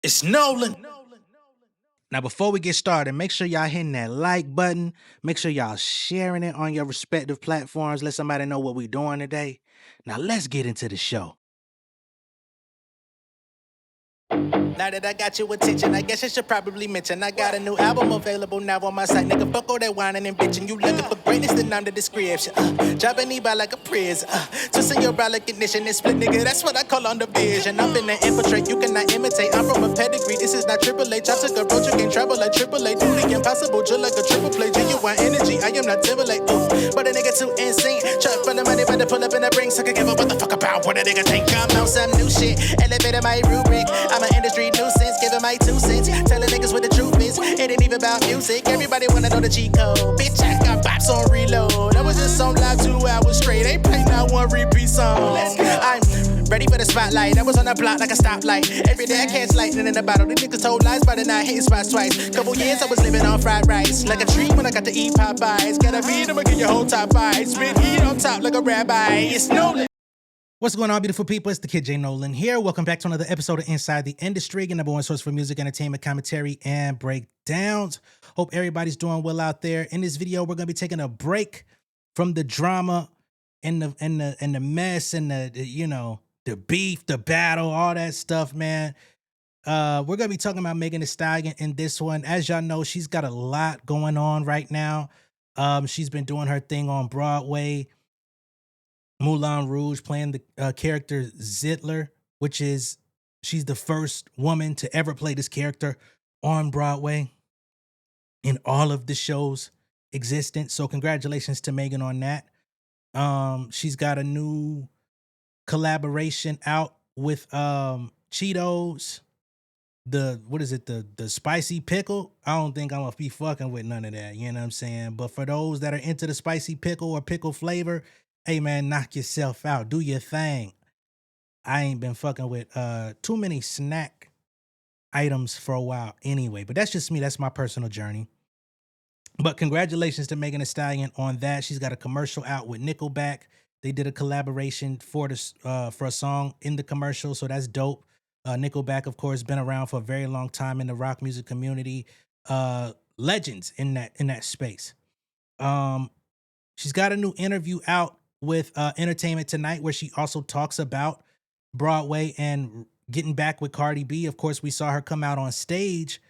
It's Nolan. Now, before we get started, make sure y'all hitting that like button. Make sure y'all sharing it on your respective platforms. Let somebody know what we're doing today. Now, let's get into the show. Now that I got your attention, I guess I should probably mention I got a new album available now on my site. Nigga, fuck all that whining and bitching. You looking for greatness, then I'm the description. Dropping me by like a prison. Twisting your brow like ignition and split, nigga. That's what I call on the vision. I'm finna infiltrate, you cannot imitate. I'm from a pedigree, this is not Triple H. I took a road, you can't travel like Triple A. Do the impossible, just like a triple play. Genuine energy, I am not Timberlake. But a nigga too insane. Truck for the money, better pull up in the ring. So I can give a what the fuck about what a nigga think. I'm on some new shit. Elevated my rubric. I'm an industry nuisance, giving my 2 cents. Telling niggas what the truth is. It ain't even about music. Everybody wanna know the cheat code. Bitch, I got bops on reload. I was just on live 2 hours straight. Ain't playing not one repeat song. I'm ready for the spotlight. I was on the block like a stoplight. Every day I catch lightning in the bottle. The niggas told lies by the night, hitting spots twice. Couple years I was living on fried rice. Like a tree when I got to eat Popeyes. Gotta feed 'em and get your whole top 5. Spit heat on top like a rabbi. It's Nolan. What's going on, beautiful people? It's the kid J Nolan here. Welcome back to another episode of Inside the Industry, your number one source for music, entertainment, commentary, and breakdowns. Hope everybody's doing well out there. In this video, we're gonna be taking a break from the drama and the mess and the beef, the battle, all that stuff, man. We're gonna be talking about Megan Thee Stallion in this one. As y'all know, she's got a lot going on right now. She's been doing her thing on Broadway. Moulin Rouge, playing the character Zidler, which is, she's the first woman to ever play this character on Broadway in all of the show's existence. So congratulations to Megan on that. She's got a new collaboration out with Cheetos. The spicy pickle. I don't think I'm gonna be fucking with none of that, you know what I'm saying? But for those that are into the spicy pickle or pickle flavor, hey man, knock yourself out. Do your thing. I ain't been fucking with too many snack items for a while anyway, but that's just me. That's my personal journey. But congratulations to Megan Thee Stallion on that. She's got a commercial out with Nickelback. They did a collaboration for a song in the commercial, so that's dope. Nickelback, of course, been around for a very long time in the rock music community. Legends in that space. She's got a new interview out with Entertainment Tonight, where she also talks about Broadway and getting back with Cardi B. Of course, we saw her come out on stage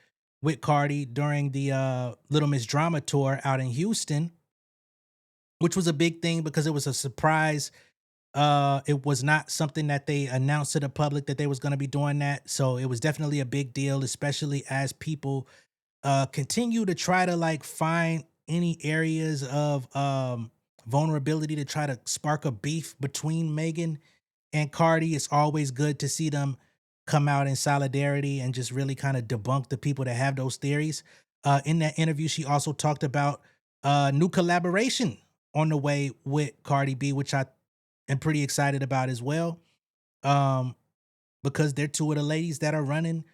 with Cardi during the Little Miss Drama tour out in Houston, which was a big thing because it was a surprise. It was not something that they announced to the public that they was going to be doing that. So it was definitely a big deal, especially as people continue to try to like find any areas of vulnerability to try to spark a beef between Megan and Cardi. It's always good to see them come out in solidarity and just really kind of debunk the people that have those theories. In that interview, she also talked about new collaboration on the way with Cardi B, which I am pretty excited about as well, because they're two of the ladies that are running,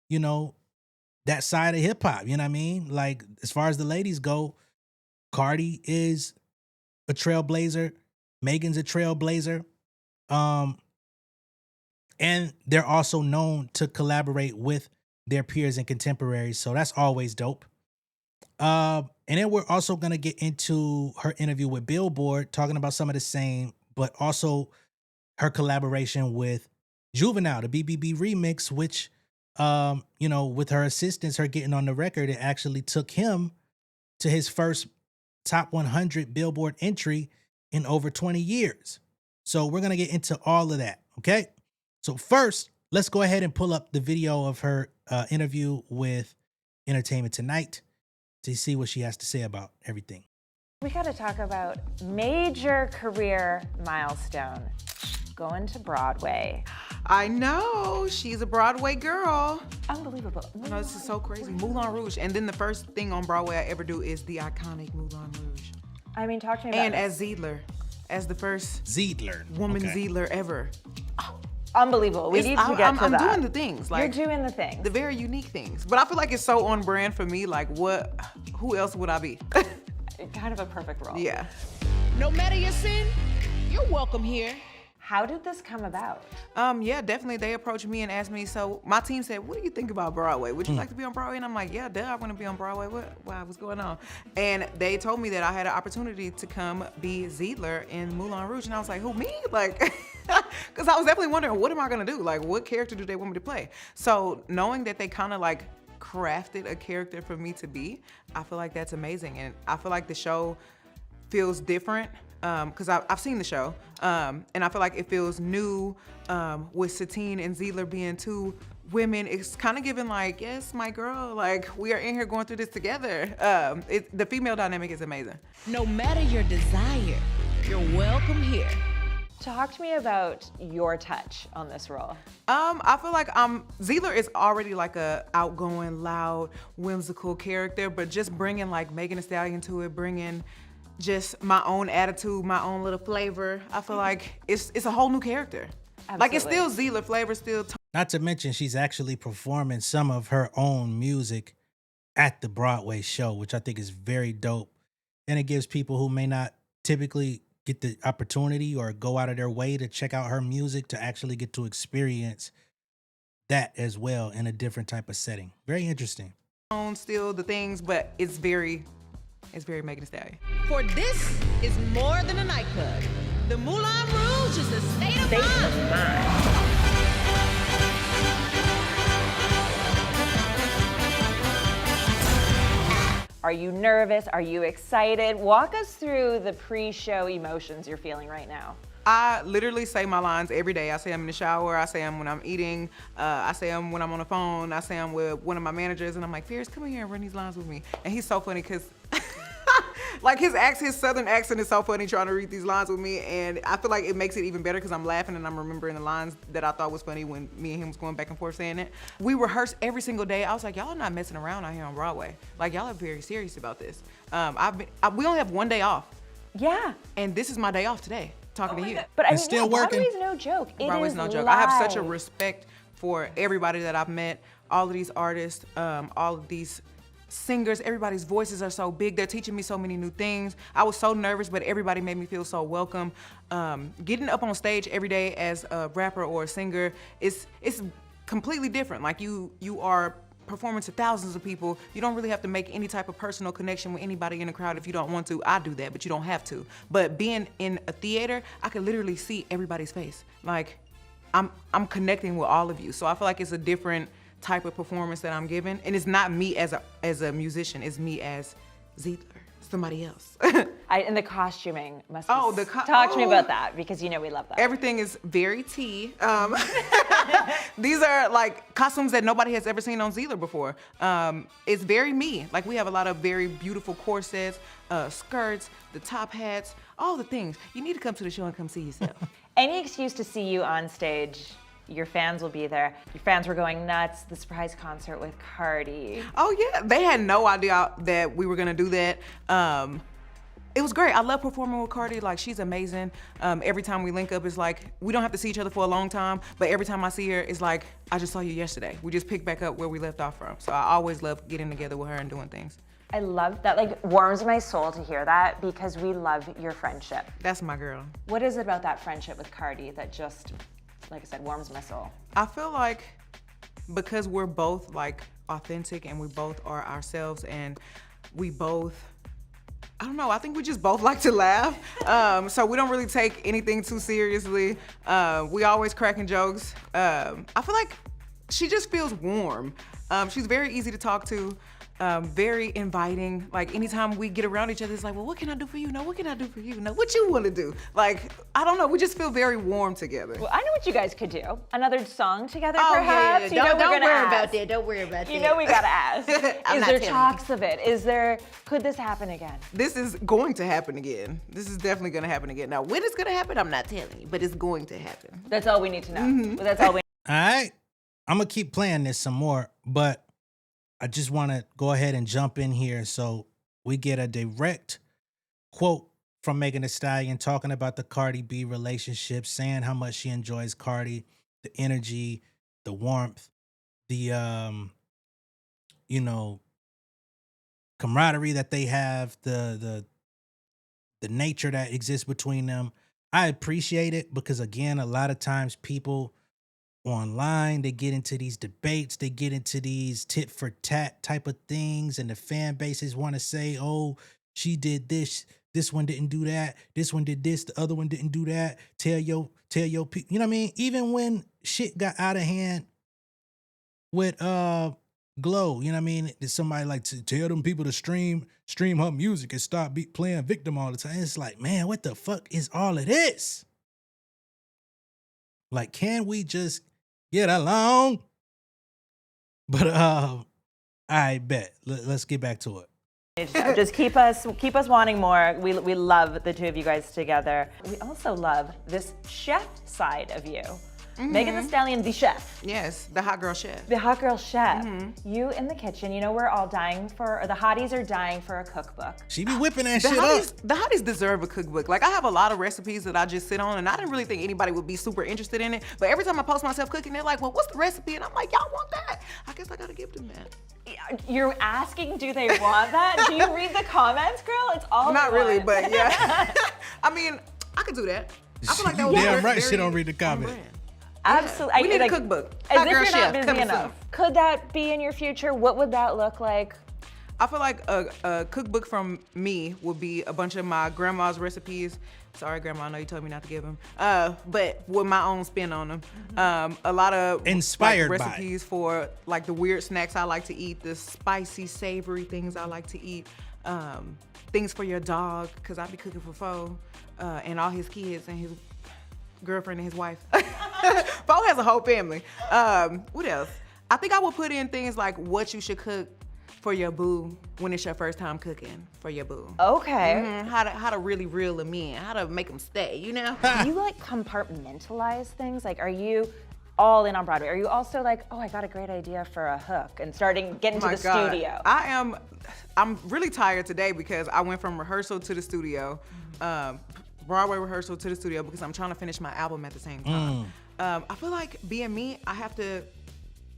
that side of hip hop. You know what I mean? Like, as far as the ladies go, Cardi is a trailblazer. Megan's a trailblazer. And they're also known to collaborate with their peers and contemporaries. So that's always dope. And then we're also going to get into her interview with Billboard, talking about some of the same, but also her collaboration with Juvenile, the BBB remix, which, with her assistance, her getting on the record, it actually took him to his first top 100 Billboard entry in over 20 years. So we're going to get into all of that. Okay. So first, let's go ahead and pull up the video of her interview with Entertainment Tonight to see what she has to say about everything. We got to talk about major career milestone, going to Broadway. I know, she's a Broadway girl. Unbelievable. No, this is so crazy. Moulin Rouge. And then the first thing on Broadway I ever do is the iconic Moulin Rouge. I mean, talk to me about And as Zidler, as the first woman Zidler ever. Unbelievable. We need to get to that. I'm doing the things. Like, you're doing the things. The very unique things. But I feel like it's so on brand for me. Like, who else would I be? Kind of a perfect role. Yeah. No matter your sin, you're welcome here. How did this come about? Yeah, definitely. They approached me and asked me. So my team said, "What do you think about Broadway? Would you like to be on Broadway?" And I'm like, "Yeah, duh, I want to be on Broadway. What's going on?" And they told me that I had an opportunity to come be Ziedler in Moulin Rouge, and I was like, "Who, me?" Like, because I was definitely wondering, what am I gonna do? Like, what character do they want me to play? So knowing that they kind of like crafted a character for me to be, I feel like that's amazing, and I feel like the show feels different. Because I've seen the show, and I feel like it feels new with Satine and Ziedler being two women. It's kind of giving like, yes, my girl, like we are in here going through this together. The female dynamic is amazing. No matter your desire, you're welcome here. Talk to me about your touch on this role. I feel like Ziedler is already like a outgoing, loud, whimsical character, but just bringing like Megan Thee Stallion to it, bringing just my own attitude, my own little flavor. I feel like it's a whole new character. Absolutely. Like it's still Ziedler flavor, still. Not to mention she's actually performing some of her own music at the Broadway show, which I think is very dope. And it gives people who may not typically get the opportunity or go out of their way to check out her music to actually get to experience that as well in a different type of setting. Very interesting. Still the things, but it's very Megan Thee Stallion. For this is more than a nightclub. The Moulin Rouge is a state of mind. Are you nervous? Are you excited? Walk us through the pre-show emotions you're feeling right now. I literally say my lines every day. I say them in the shower. I say them when I'm eating. I say them when I'm on the phone. I say them with one of my managers, and I'm like, Fierce, come in here and run these lines with me. And he's so funny because like his southern accent is so funny trying to read these lines with me, and I feel like it makes it even better because I'm laughing and I'm remembering the lines that I thought was funny when me and him was going back and forth saying it. We rehearse every single day. I was like, y'all are not messing around out here on Broadway. Like y'all are very serious about this. We only have one day off. Yeah. And this is my day off today, talking to you. But I mean, still working. Broadway's no joke. Broadway's no joke. I have such a respect for everybody that I've met, all of these artists, all of these singers. Everybody's voices are so big. They're teaching me so many new things. I was so nervous, but everybody made me feel so welcome. Getting up on stage every day as a rapper or a singer it's completely different. Like you are performing to thousands of people. You don't really have to make any type of personal connection with anybody in the crowd if you don't want to. I do that, but you don't have to. But being in a theater, I could literally see everybody's face. Like I'm connecting with all of you. So I feel like it's a different type of performance that I'm giving, and it's not me as a musician. It's me as Ziedler, somebody else. And the costuming must be. Talk to me about that, because you know we love that. Everything is very tea. These are like costumes that nobody has ever seen on Ziedler before. It's very me. Like we have a lot of very beautiful corsets, skirts, the top hats, all the things. You need to come to the show and come see yourself. Any excuse to see you on stage. Your fans will be there. Your fans were going nuts. The surprise concert with Cardi. Oh yeah, they had no idea that we were gonna do that. It was great. I love performing with Cardi. Like she's amazing. Every time we link up, it's like we don't have to see each other for a long time, but every time I see her, it's like I just saw you yesterday. We just picked back up where we left off from. So I always love getting together with her and doing things. I love that. Like warms my soul to hear that, because we love your friendship. That's my girl. What is it about that friendship with Cardi that just, like I said, warms my soul? I feel like because we're both like authentic and we both are ourselves, and we both, I don't know, I think we just both like to laugh. So we don't really take anything too seriously. We always cracking jokes. I feel like she just feels warm. She's very easy to talk to. Very inviting. Like anytime we get around each other, it's like, well, what can I do for you? No, what can I do for you? No, what you want to do? Like, I don't know. We just feel very warm together. Well, I know what you guys could do. Another song together, Oh, perhaps. yeah. Don't worry about that. Don't worry about that. You know we gotta ask. I'm Is not there telling you. talks of it? Could this happen again? This is going to happen again. This is definitely going to happen again. Now, when it's going to happen, I'm not telling you, but it's going to happen. That's all we need to know. That's all we. All right. I'm going to keep playing this some more, but I just want to go ahead and jump in here. So we get a direct quote from Megan Thee Stallion talking about the Cardi B relationship, saying how much she enjoys Cardi, the energy, the warmth, the, camaraderie that they have, the nature that exists between them. I appreciate it because, again, a lot of times people online, they get into these debates, they get into these tit for tat type of things, and the fan bases want to say, oh, she did this one didn't do that, this one did this, the other one didn't do that. Tell your people, you know what I mean? Even when shit got out of hand with Glow, you know what I mean? Did somebody like to tell them people to stream her music and stop playing victim all the time? It's like, man, what the fuck is all of this? Like, can we just get along? But I bet. Let's get back to it. Just keep us wanting more. We love the two of you guys together. We also love this chef side of you. Megan Thee Stallion, the chef. Yes, the hot girl chef. The hot girl chef. You in the kitchen. You know, we're all dying for, or the hotties are dying for a cookbook. She be whipping that shit up. The hotties deserve a cookbook. Like, I have a lot of recipes that I just sit on, and I didn't really think anybody would be super interested in it. But every time I post myself cooking, they're like, well, what's the recipe? And I'm like, y'all want that? I guess I gotta give them that. You're asking, do they want that? Do you read the comments, girl? It's all Not really, want. but yeah. I mean, I could do that. I feel like that would be Damn right very she don't read the on comment. brand. Absolutely. We need a cookbook. As Hot if girl you're chef, not busy coming enough. soon. Could that be in your future? What would that look like? I feel like a cookbook from me would be a bunch of my grandma's recipes. Sorry, Grandma, I know you told me not to give them. But with my own spin on them. A lot of Inspired by recipes for like the weird snacks I like to eat, the spicy, savory things I like to eat, things for your dog, because I be cooking for Fo and all his kids and his girlfriend and his wife. Fo has a whole family. What else? I think I would put in things like what you should cook for your boo when it's your first time cooking for your boo. Okay. How to really reel them in, how to make them stay, you know? Do you like compartmentalize things? Like, are you all in on Broadway? Are you also like, oh, I got a great idea for a hook and getting to the studio? I'm really tired today because I went from rehearsal to the studio, Broadway rehearsal to the studio, because I'm trying to finish my album at the same time. I feel like being me, I have to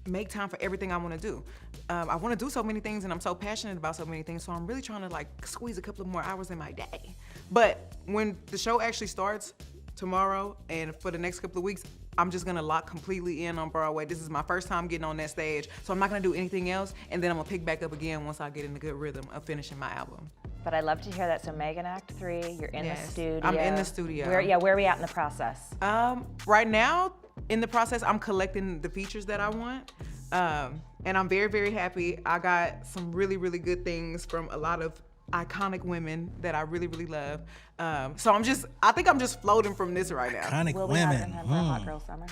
make time for everything I want to do. I want to do so many things, and I'm so passionate about so many things, so I'm really trying to like squeeze a couple of more hours in my day. But when the show actually starts tomorrow and for the next couple of weeks, I'm just gonna lock completely in on Broadway. This is my first time getting on that stage, so I'm not gonna do anything else, and then I'm gonna pick back up again once I get in the good rhythm of finishing my album. But I love to hear that. So Megan, Act 3, you're in the studio. I'm in the studio. Where are we at in the process? Right now, in the process, I'm collecting the features that I want. And I'm very, very happy. I got some really, really good things from a lot of iconic women that I really, really love. So I think I'm just floating from this right now. Iconic Will we have women. them for a Hot Girl Summer?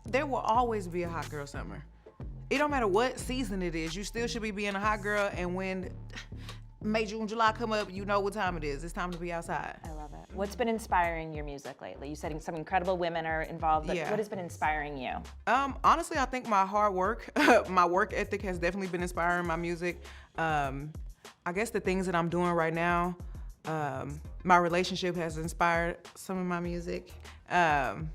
There will always be a hot girl summer. It don't matter what season it is, you still should be being a hot girl, and when May, June, July come up, you know what time it is. It's time to be outside. I love it. What's been inspiring your music lately? You said some incredible women are involved, but what has been inspiring you? Honestly, I think my hard work, my work ethic has definitely been inspiring my music. I guess the things that I'm doing right now, my relationship has inspired some of my music. The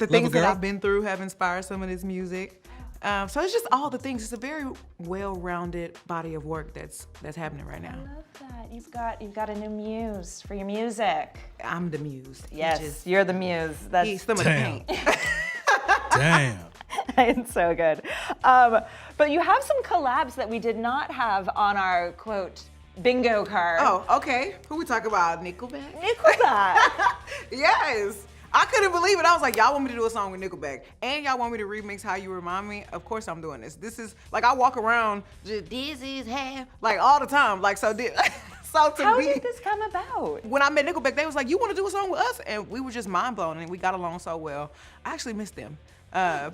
things that I've been through have inspired some of this music. So it's just all the things. It's a very well-rounded body of work that's happening right now. I love that. You've got a new muse for your music. I'm the muse. Yes, you're the muse. He's some of the paint. Damn. It's so good. But you have some collabs that we did not have on our, quote, bingo card. Oh, okay. Who we talking about? Nickelback? Nickelback. Yes. I couldn't believe it. I was like, y'all want me to do a song with Nickelback, and y'all want me to remix How You Remind Me? Of course I'm doing this. This is, like, I walk around, just, this is half, like, all the time. Like, so to How me, did this come about? when I met Nickelback, they was like, you want to do a song with us? And we were just mind blown, and we got along so well. I actually miss them. Yeah,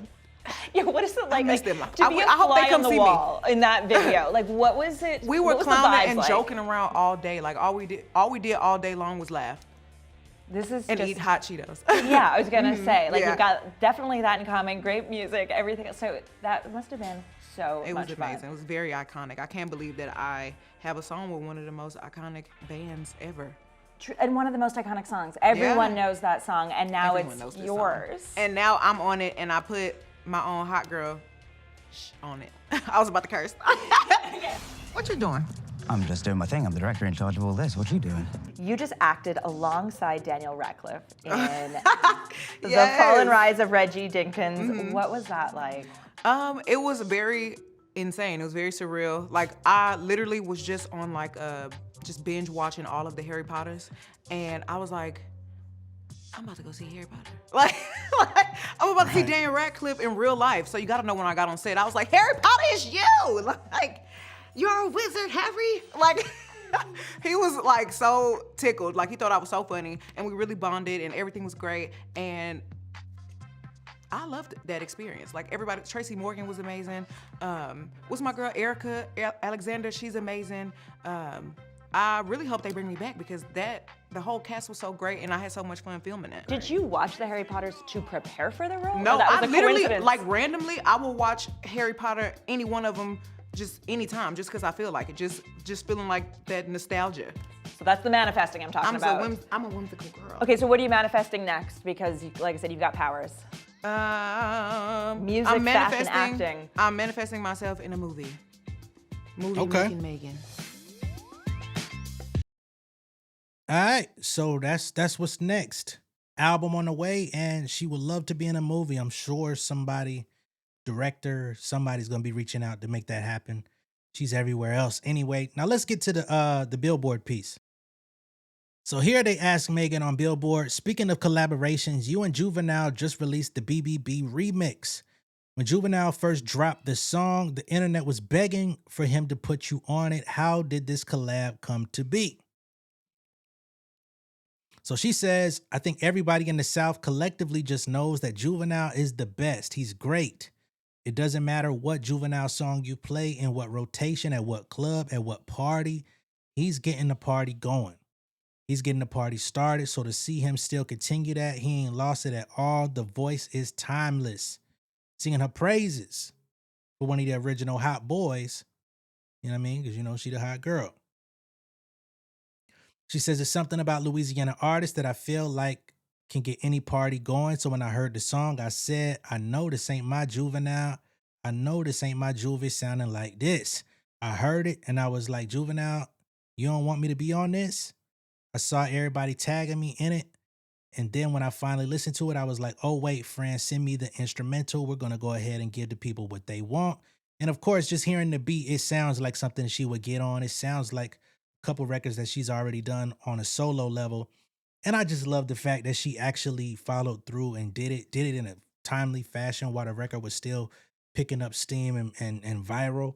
what is it like? I miss like them. to be a I hope they fly come on the see me. wall in that video? Like, what was it? We were what was the clowning vibes and like? joking around all day. Like, all we did all day long was laugh This is and just, eat hot Cheetos. Yeah, I was gonna say, like, Yeah. you've got definitely that in common. Great music, everything. So that must have been so It much was amazing. It was very iconic. I can't believe that I have a song with one of the most iconic bands ever. And one of the most iconic songs. Everyone knows that song, and now Everyone knows it's this yours. song. And now I'm on it, and I put my own hot girl on it. I was about to curse. What you doing? I'm just doing my thing. I'm the director in charge of all this. What are you doing? You just acted alongside Daniel Radcliffe in The Fall and Rise of Reggie Dinkins. What was that like? It was very insane. It was very surreal. Like, I literally was just on like just binge watching all of the Harry Potters, and I was like, I'm about to go see Harry Potter. Like I'm about to see Daniel Radcliffe in real life. So you gotta know, when I got on set, I was like, Harry Potter is you! Like, you're a wizard, Harry? Like, he was like so tickled. Like, he thought I was so funny, and we really bonded, and everything was great. And I loved that experience. Like, everybody, Tracy Morgan was amazing. What's my girl, Erica Alexander? She's amazing. I really hope they bring me back, because the whole cast was so great, and I had so much fun filming it. Did you watch the Harry Potters to prepare for the role? No, Or that was I a literally, coincidence? like, randomly, I will watch Harry Potter, any one of them, just anytime, just because I feel like it. Just feeling like that nostalgia. So that's the manifesting I'm talking about. I'm a whimsical girl. Okay, so what are you manifesting next? Because, like I said, you've got powers. Music, I'm fashion, acting. I'm manifesting myself in a movie. Okay. Making Megan. All right, so that's what's next. Album on the way, and she would love to be in a movie. I'm sure somebody's gonna be reaching out to make that happen. She's everywhere else. Anyway, now let's get to the Billboard piece. So here they ask Megan on Billboard, speaking of collaborations, you and Juvenile just released the BBB remix. When Juvenile first dropped the song, the internet was begging for him to put you on it. How did this collab come to be? So she says, I think everybody in the South collectively just knows that Juvenile is the best. He's great. It doesn't matter what Juvenile song you play, in what rotation, at what club, at what party. He's getting the party going. He's getting the party started. So to see him still continue that, he ain't lost it at all. The voice is timeless. Singing her praises for one of the original hot boys. You know what I mean? Because, she the hot girl. She says it's something about Louisiana artists that I feel like can get any party going. So when I heard the song, I said, I know this ain't my Juvenile. I know this ain't my Juvie sounding like this. I heard it and I was like, Juvenile, you don't want me to be on this? I saw everybody tagging me in it. And then when I finally listened to it, I was like, oh, wait, friend, send me the instrumental. We're going to go ahead and give the people what they want. And of course, just hearing the beat, it sounds like something she would get on. It sounds like couple records that she's already done on a solo level. And I just love the fact that she actually followed through and did it in a timely fashion while the record was still picking up steam and viral.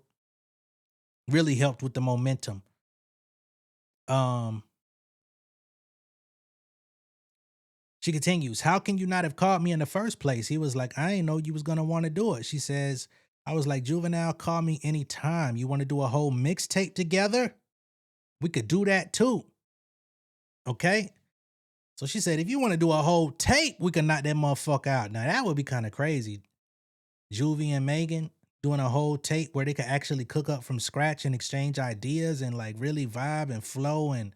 Really helped with the momentum. She continues, how can you not have called me in the first place? He was like, I didn't know you was going to want to do it. She says, I was like, Juvenile, call me anytime. You want to do a whole mixtape together? We could do that too. Okay? So she said, if you want to do a whole tape, we can knock that motherfucker out. Now, that would be kind of crazy. Juvie and Megan doing a whole tape where they could actually cook up from scratch and exchange ideas and like really vibe and flow and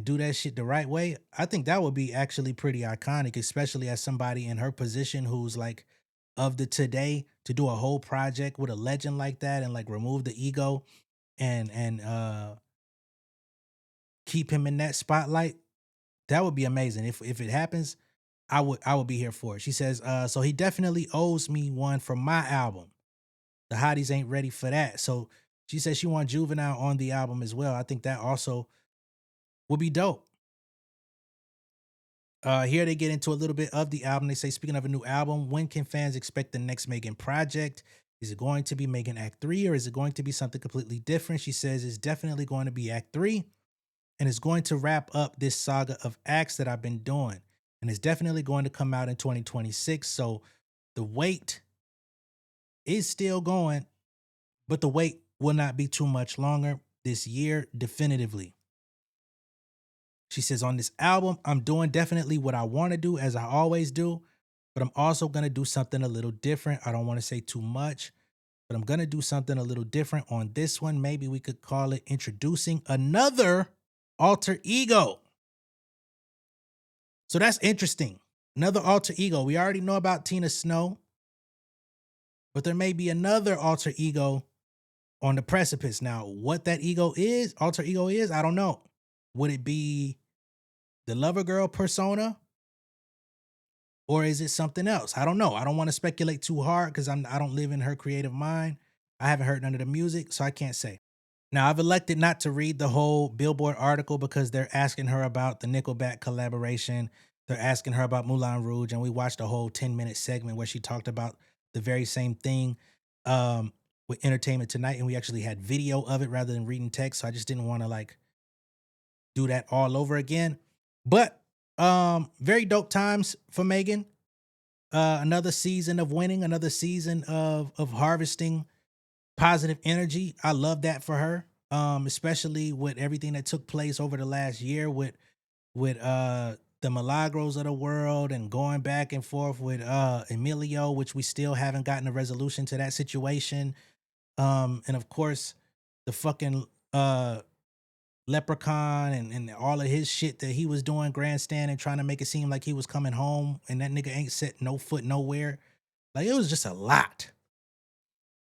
do that shit the right way. I think that would be actually pretty iconic, especially as somebody in her position who's like of the today, to do a whole project with a legend like that and like remove the ego and keep him in that spotlight. That would be amazing. If it happens, I would be here for it. She says, so he definitely owes me one for my album. The hotties ain't ready for that. So she says she wants Juvenile on the album as well. I think that also would be dope. Here they get into a little bit of the album. They say, speaking of a new album, when can fans expect the next Megan project? Is it going to be Megan Act 3 or is it going to be something completely different? She says it's definitely going to be Act 3 and it's going to wrap up this saga of acts that I've been doing. And it's definitely going to come out in 2026. So the wait is still going, but the wait will not be too much longer this year, definitively. She says, on this album, I'm doing definitely what I want to do, as I always do, but I'm also going to do something a little different. I don't want to say too much, but I'm going to do something a little different on this one. Maybe we could call it introducing another alter ego. So that's interesting. Another alter ego. We already know about Tina Snow, but there may be another alter ego on the precipice. Now, what that ego is, alter ego is, I don't know. Would it be the lover girl persona? Or is it something else? I don't know. I don't want to speculate too hard because I don't live in her creative mind. I haven't heard none of the music, so I can't say. Now, I've elected not to read the whole Billboard article because they're asking her about the Nickelback collaboration. They're asking her about Moulin Rouge, and we watched a whole 10-minute segment where she talked about the very same thing with Entertainment Tonight, and we actually had video of it rather than reading text, so I just didn't want to like do that all over again. But very dope times for Megan. Another season of winning, another season of harvesting positive energy. I love that for her, especially with everything that took place over the last year with the Milagros of the world and going back and forth with Emilio, which we still haven't gotten a resolution to that situation. And of course, the fucking Leprechaun and all of his shit that he was doing, grandstanding, trying to make it seem like he was coming home, and that nigga ain't set no foot nowhere. Like, it was just a lot.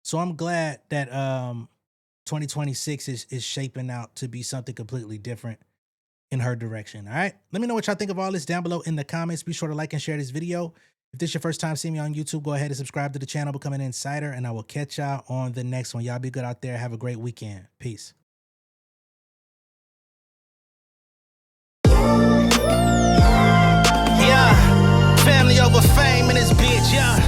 So I'm glad that 2026 is shaping out to be something completely different in her direction. All right, let me know what y'all think of all this down below in the comments. Be sure to like and share this video. If this is your first time seeing me on YouTube, go ahead and subscribe to the channel, become an insider, and I will catch y'all on the next one. Y'all be good out there. Have a great weekend. Peace. Family over fame in this bitch, yeah.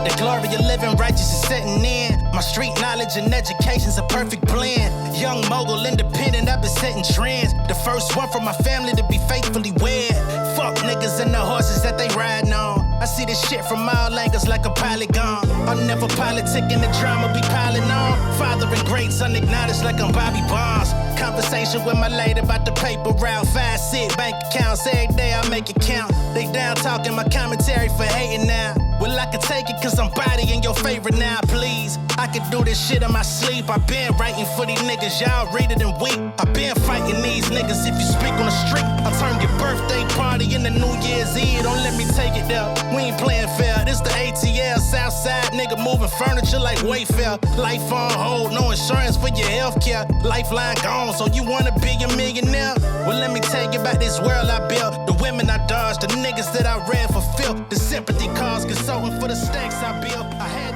The glory of living righteous is setting in. My street knowledge and education's a perfect blend. Young mogul, independent, I've been setting trends. The first one from my family to be faithfully wed. Fuck niggas and the horses that they riding on. I see this shit from all angles like a polygon. I'm never politicking, the drama be piling on. Father and greats unacknowledged like I'm Bobby Bonds. Conversation with my lady about the paper route. 5-6 bank accounts, every day I make it count. They down talking my commentary for hating now. Well, I can take it cause I'm bodying your favorite now, please. I can do this shit in my sleep. I been writing for these niggas, y'all read it and weep. I been fighting these niggas if you speak on the street. I turn your birthday party into New Year's Eve. Don't let me take it there. We ain't playing fair. This the ATL, Southside nigga moving furniture like Wayfair. Life on hold, no insurance for your healthcare. Lifeline gone, so you wanna be a millionaire? Well, let me tell you about this world I built. The women I dodged, the niggas that I read for filth. The sympathy calls, consulting for the stacks I built. I had